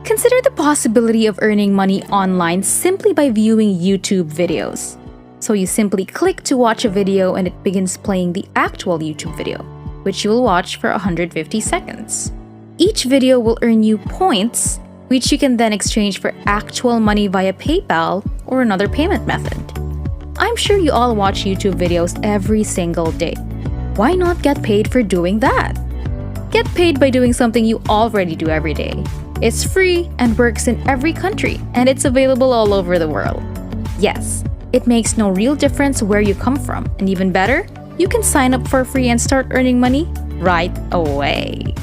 Consider the possibility of earning money online simply by viewing YouTube videos. So you simply click to watch a video and it begins playing the actual YouTube video, which you will watch for 150 seconds. Each video will earn you points, which you can then exchange for actual money via PayPal or another payment method. I'm sure you all watch YouTube videos every single day. Why not get paid for doing that? Get paid by doing something you already do every day. It's free and works in every country, and it's available all over the world. Yes, it makes no real difference where you come from, and even better, you can sign up for free and start earning money right away.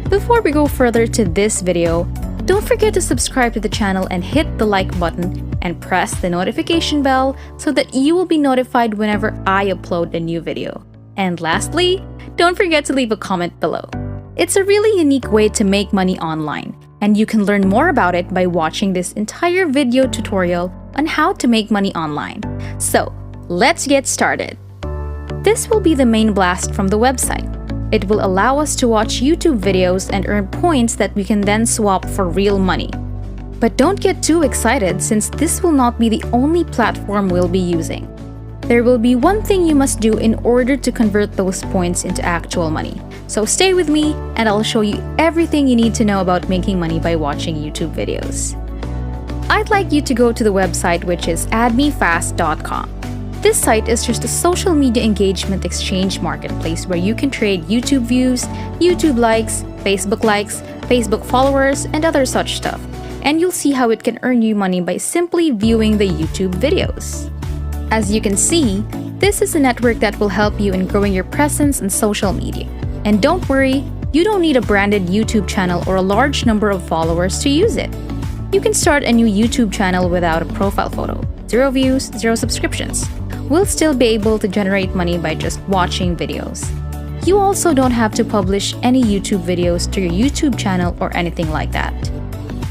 Before we go further to this video, don't forget to subscribe to the channel and hit the like button and press the notification bell so that you will be notified whenever I upload a new video. And lastly, don't forget to leave a comment below. It's a really unique way to make money online, and you can learn more about it by watching this entire video tutorial on how to make money online. So, let's get started. This will be the main blast from the website. It will allow us to watch YouTube videos and earn points that we can then swap for real money. But don't get too excited since this will not be the only platform we'll be using. There will be one thing you must do in order to convert those points into actual money. So stay with me and I'll show you everything you need to know about making money by watching YouTube videos. I'd like you to go to the website, which is addmefast.com. This site is just a social media engagement exchange marketplace where you can trade YouTube views, YouTube likes, Facebook followers, and other such stuff. And you'll see how it can earn you money by simply viewing the YouTube videos. As you can see, this is a network that will help you in growing your presence on social media. And don't worry, you don't need a branded YouTube channel or a large number of followers to use it. You can start a new YouTube channel without a profile photo, 0 views, 0 subscriptions. We'll still be able to generate money by just watching videos. You also don't have to publish any YouTube videos to your YouTube channel or anything like that.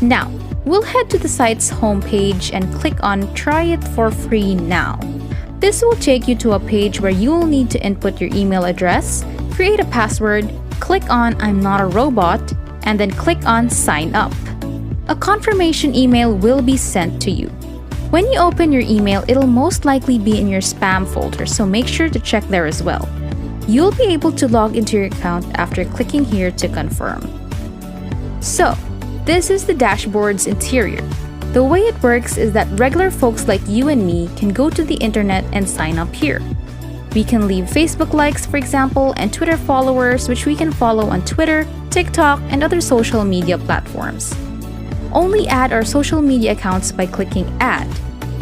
Now, we'll head to the site's homepage and click on Try It for Free Now. This will take you to a page where you will need to input your email address, create a password, click on I'm not a robot, and then click on Sign Up. A confirmation email will be sent to you. When you open your email, it'll most likely be in your spam folder, so make sure to check there as well. You'll be able to log into your account after clicking here to confirm. So, this is the dashboard's interior. The way it works is that regular folks like you and me can go to the internet and sign up here. We can leave Facebook likes, for example, and Twitter followers, which we can follow on Twitter, TikTok, and other social media platforms. Only add our social media accounts by clicking Add,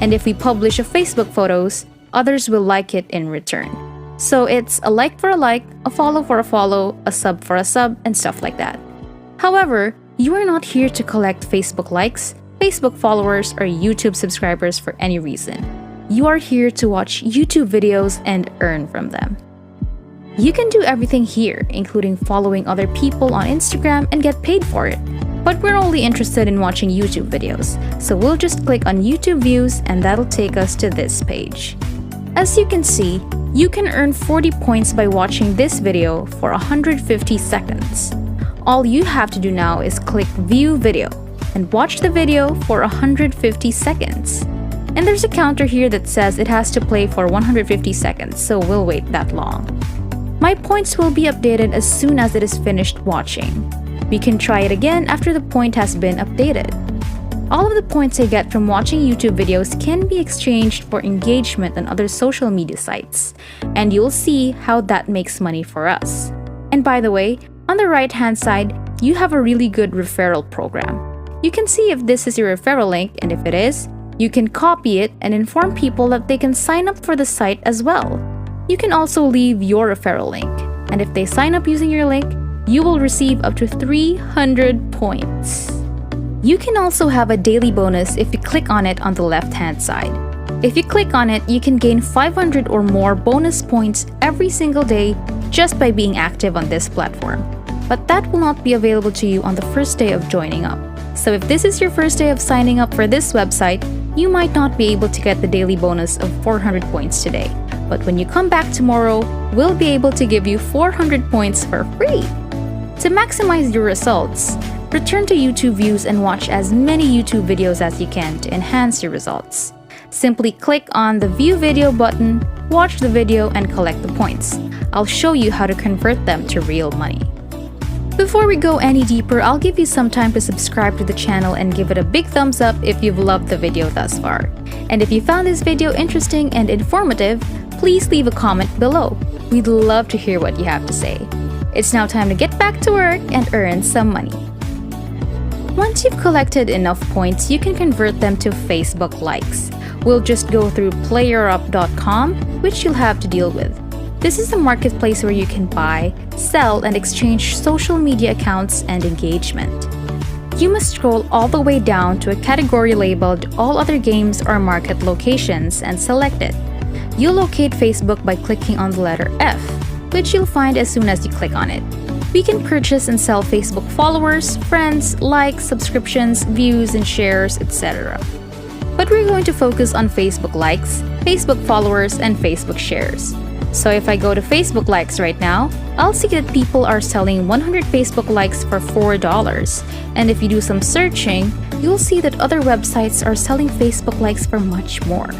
and if we publish a Facebook photos, others will like it in return. So it's a like for a like, a follow for a follow, a sub for a sub, and stuff like that. However, you are not here to collect Facebook likes, Facebook followers, or YouTube subscribers for any reason. You are here to watch YouTube videos and earn from them. You can do everything here, including following other people on Instagram and get paid for it. But we're only interested in watching YouTube videos, so we'll just click on YouTube views and that'll take us to this page. As you can see, you can earn 40 points by watching this video for 150 seconds. All you have to do now is click View Video and watch the video for 150 seconds. And there's a counter here that says it has to play for 150 seconds, so we'll wait that long. My points will be updated as soon as it is finished watching. We can try it again after the point has been updated. All of the points I get from watching YouTube videos can be exchanged for engagement on other social media sites, and you'll see how that makes money for us. And by the way, on the right-hand side, you have a really good referral program. You can see if this is your referral link, and if it is, you can copy it and inform people that they can sign up for the site as well. You can also leave your referral link, and if they sign up using your link, you will receive up to 300 points. You can also have a daily bonus if you click on it on the left-hand side. If you click on it, you can gain 500 or more bonus points every single day just by being active on this platform. But that will not be available to you on the first day of joining up. So if this is your first day of signing up for this website, you might not be able to get the daily bonus of 400 points today. But when you come back tomorrow, we'll be able to give you 400 points for free. To maximize your results, Return to YouTube views and watch as many YouTube videos as you can to enhance your results. Simply click on the View Video button, watch the video, and collect the points. I'll show you how to convert them to real money. Before we go any deeper, I'll give you some time to subscribe to the channel and give it a big thumbs up if you've loved the video thus far. And if you found this video interesting and informative, please leave a comment below. We'd love to hear what you have to say. It's now time to get back to work and earn some money. Once you've collected enough points, you can convert them to Facebook likes. We'll just go through playerup.com, which you'll have to deal with. This is a marketplace where you can buy, sell, and exchange social media accounts and engagement. You must scroll all the way down to a category labeled All Other Games or Market Locations and select it. You'll locate Facebook by clicking on the letter F, which you'll find as soon as you click on it. We can purchase and sell Facebook followers, friends, likes, subscriptions, views, and shares, etc. But we're going to focus on Facebook likes, Facebook followers, and Facebook shares. So if I go to Facebook likes right now, I'll see that people are selling 100 Facebook likes for $4. And if you do some searching, you'll see that other websites are selling Facebook likes for much more.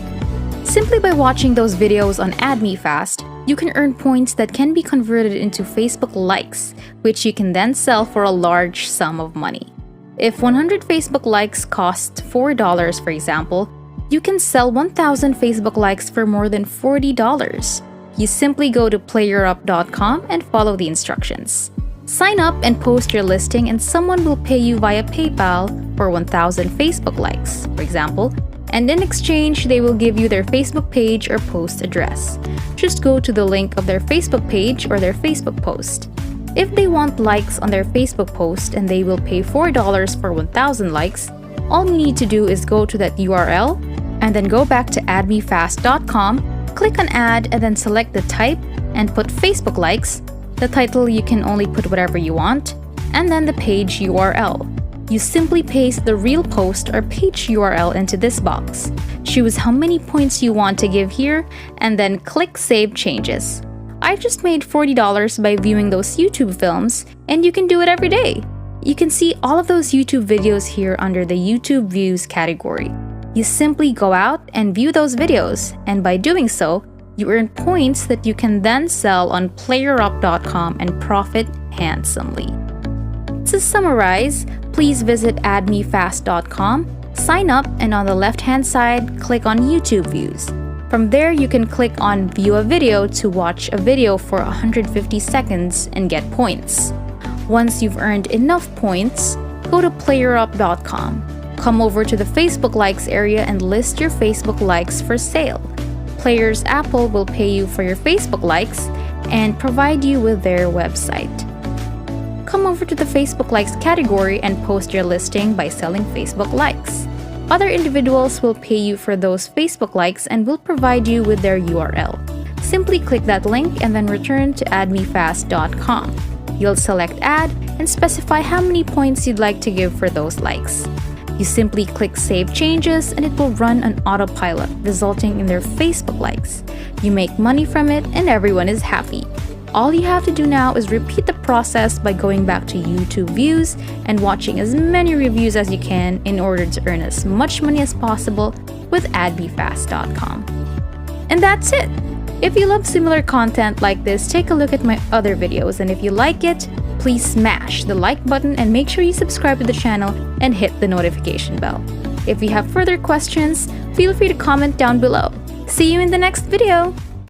Simply by watching those videos on AdMeFast, you can earn points that can be converted into Facebook likes, which you can then sell for a large sum of money. If 100 Facebook likes cost $4, for example, you can sell 1,000 Facebook likes for more than $40. You simply go to playerup.com and follow the instructions. Sign up and post your listing, and someone will pay you via PayPal for 1,000 Facebook likes, for example, and in exchange, they will give you their Facebook page or post address. Just go to the link of their Facebook page or their Facebook post. If they want likes on their Facebook post and they will pay $4 for 1,000 likes, all you need to do is go to that URL and then go back to admefast.com, click on Add, and then select the type and put Facebook likes. The title, you can only put whatever you want, and then the page URL. You simply paste the real post or page URL into this box. Choose how many points you want to give here, and then click Save Changes. I just made $40 by viewing those YouTube films, and you can do it every day. You can see all of those YouTube videos here under the YouTube Views category. You simply go out and view those videos, and by doing so, you earn points that you can then sell on playerup.com and profit handsomely. To summarize, please visit admefast.com, sign up, and on the left-hand side, click on YouTube Views. From there, you can click on View a Video to watch a video for 150 seconds and get points. Once you've earned enough points, go to playerup.com. Come over to the Facebook likes area and list your Facebook likes for sale. Players Apple will pay you for your Facebook likes and provide you with their website. Come over to the Facebook likes category and post your listing by selling Facebook likes. Other individuals will pay you for those Facebook likes and will provide you with their URL. Simply click that link and then return to admefast.com. You'll select Add and specify how many points you'd like to give for those likes. You simply click Save Changes and it will run on autopilot, resulting in their Facebook likes. You make money from it and everyone is happy. All you have to do now is repeat the process by going back to YouTube Views and watching as many reviews as you can in order to earn as much money as possible with admefast.com. And that's it! If you love similar content like this, take a look at my other videos, and if you like it, please smash the like button and make sure you subscribe to the channel and hit the notification bell. If you have further questions, feel free to comment down below. See you in the next video!